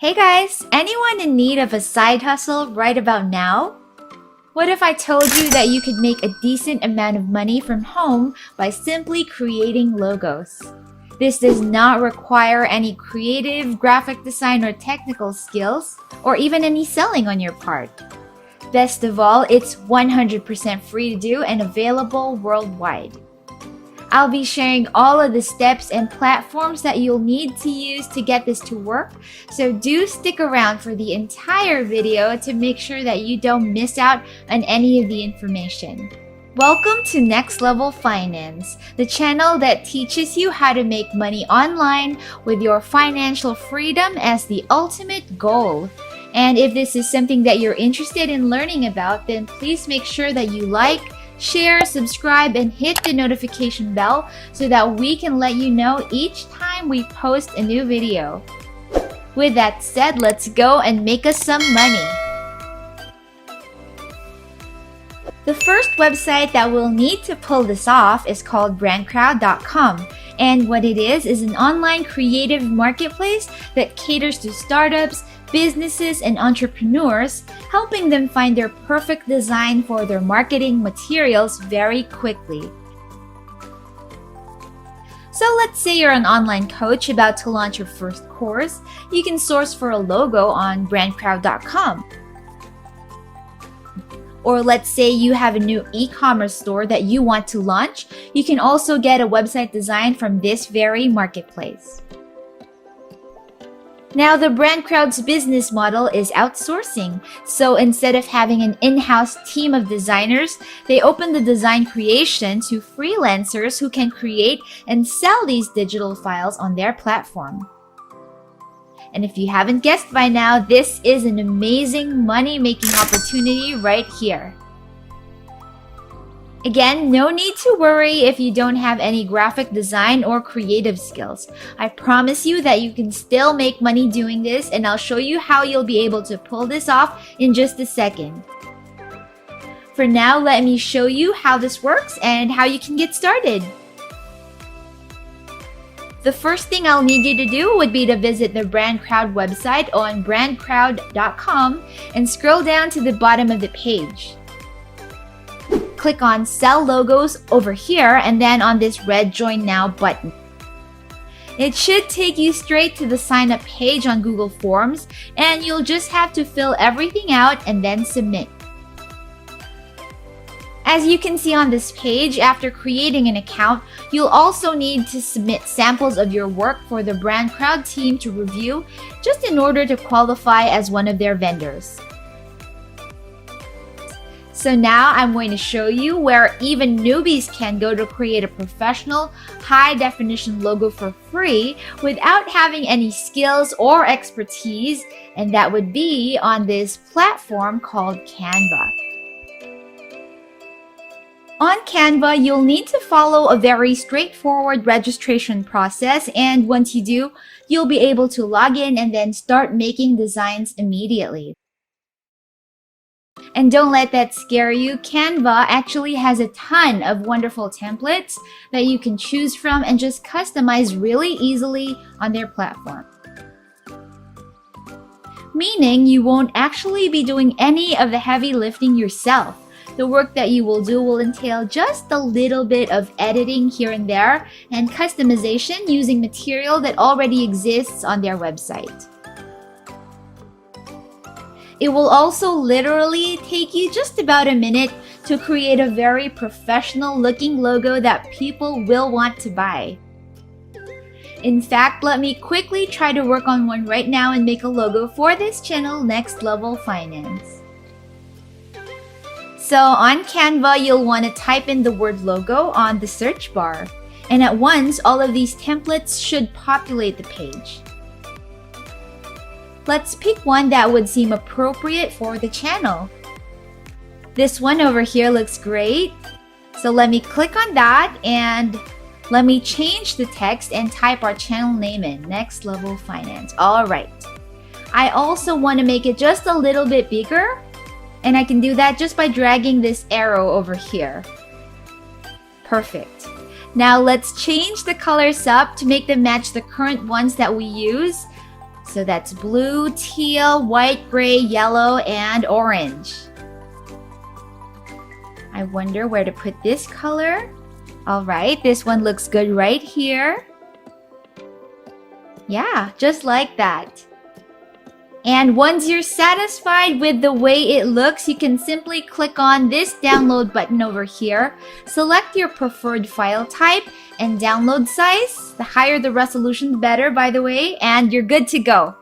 Hey guys, anyone in need of a side hustle right about now? What if I told you that you could make a decent amount of money from home by simply creating logos? This does not require any creative, graphic design, or technical skills, or even any selling on your part. Best of all, it's 100% free to do and available worldwide. I'll be sharing all of the steps and platforms that you'll need to use to get this to work, so do stick around for the entire video to make sure that you don't miss out on any of the information. Welcome to Next Level Finance, the channel that teaches you how to make money online with your financial freedom as the ultimate goal. And if this is something that you're interested in learning about, then please make sure that you like, share, subscribe, and hit the notification bell so that we can let you know each time we post a new video. With that said, let's go and make us some money. The first website that we'll need to pull this off is called brandcrowd.com. And what it is an online creative marketplace that caters to startups, businesses, and entrepreneurs, helping them find their perfect design for their marketing materials very quickly. So let's say you're an online coach about to launch your first course. You can source for a logo on brandcrowd.com. Or let's say you have a new e-commerce store that you want to launch. You can also get a website design from this very marketplace. Now, the BrandCrowd's business model is outsourcing. So instead of having an in-house team of designers, they open the design creation to freelancers who can create and sell these digital files on their platform. And if you haven't guessed by now, this is an amazing money-making opportunity right here. Again, no need to worry if you don't have any graphic design or creative skills. I promise you that you can still make money doing this, and I'll show you how you'll be able to pull this off in just a second. For now, let me show you how this works and how you can get started. The first thing I'll need you to do would be to visit the BrandCrowd website on brandcrowd.com and scroll down to the bottom of the page. Click on Sell Logos over here and then on this red Join Now button. It should take you straight to the sign up page on Google Forms, and you'll just have to fill everything out and then submit. As you can see on this page, after creating an account, you'll also need to submit samples of your work for the BrandCrowd team to review, just in order to qualify as one of their vendors. So now I'm going to show you where even newbies can go to create a professional, high-definition logo for free without having any skills or expertise, and that would be on this platform called Canva. On Canva, you'll need to follow a very straightforward registration process, and once you do, you'll be able to log in and then start making designs immediately. And don't let that scare you. Canva actually has a ton of wonderful templates that you can choose from and just customize really easily on their platform. Meaning you won't actually be doing any of the heavy lifting yourself. The work that you will do will entail just a little bit of editing here and there and customization using material that already exists on their website. It will also literally take you just about a minute to create a very professional looking logo that people will want to buy. In fact, let me quickly try to work on one right now and make a logo for this channel, Next Level Finance. So on Canva, you'll want to type in the word logo on the search bar. And at once, all of these templates should populate the page. Let's pick one that would seem appropriate for the channel. This one over here looks great. So let me click on that and let me change the text and type our channel name in, Next Level Finance. All right. I also want to make it just a little bit bigger. And I can do that just by dragging this arrow over here. Perfect. Now let's change the colors up to make them match the current ones that we use. So that's blue, teal, white, gray, yellow, and orange. I wonder where to put this color. All right, this one looks good right here. Yeah, just like that. And once you're satisfied with the way it looks, you can simply click on this download button over here, select your preferred file type and download size. The higher the resolution, the better, by the way, and you're good to go.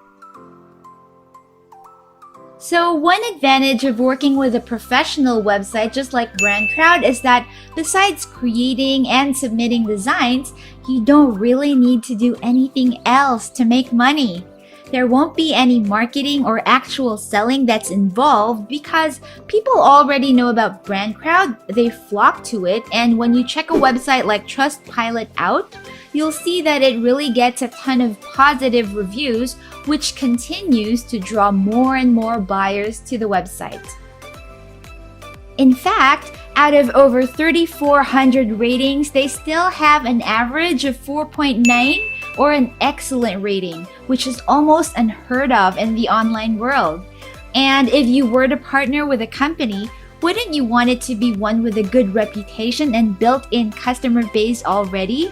So one advantage of working with a professional website just like BrandCrowd is that besides creating and submitting designs, you don't really need to do anything else to make money. There won't be any marketing or actual selling that's involved because people already know about BrandCrowd, they flock to it, and when you check a website like Trustpilot out, you'll see that it really gets a ton of positive reviews, which continues to draw more and more buyers to the website. In fact, out of over 3,400 ratings, they still have an average of 4.9 or an excellent rating, which is almost unheard of in the online world. And if you were to partner with a company, wouldn't you want it to be one with a good reputation and built-in customer base already?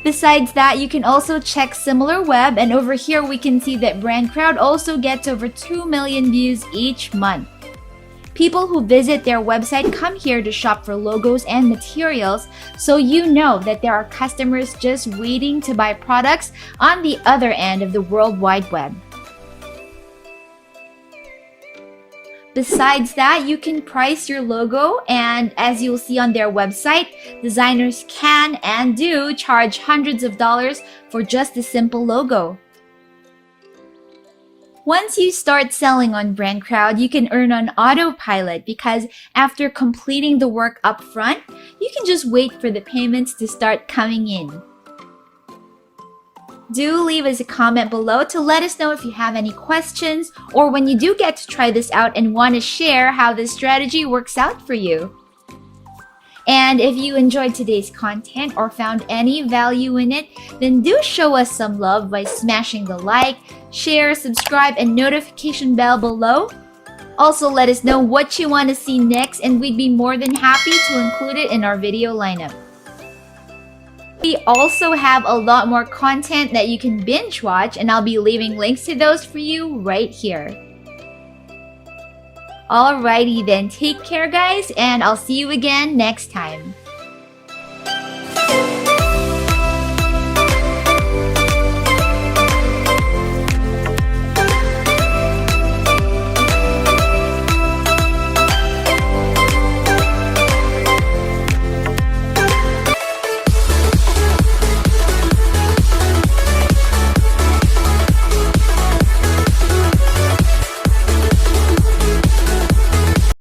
Besides that, you can also check SimilarWeb, and over here we can see that BrandCrowd also gets over 2 million views each month. People who visit their website come here to shop for logos and materials, so you know that there are customers just waiting to buy products on the other end of the World Wide Web. Besides that, you can price your logo, and as you'll see on their website, designers can and do charge hundreds of dollars for just a simple logo. Once you start selling on BrandCrowd, you can earn on autopilot because after completing the work up front, you can just wait for the payments to start coming in. Do leave us a comment below to let us know if you have any questions or when you do get to try this out and want to share how this strategy works out for you. And if you enjoyed today's content or found any value in it, then do show us some love by smashing the like, share, subscribe, and notification bell below. Also, let us know what you want to see next, and we'd be more than happy to include it in our video lineup. We also have a lot more content that you can binge watch, and I'll be leaving links to those for you right here. Alrighty then, take care guys, and I'll see you again next time.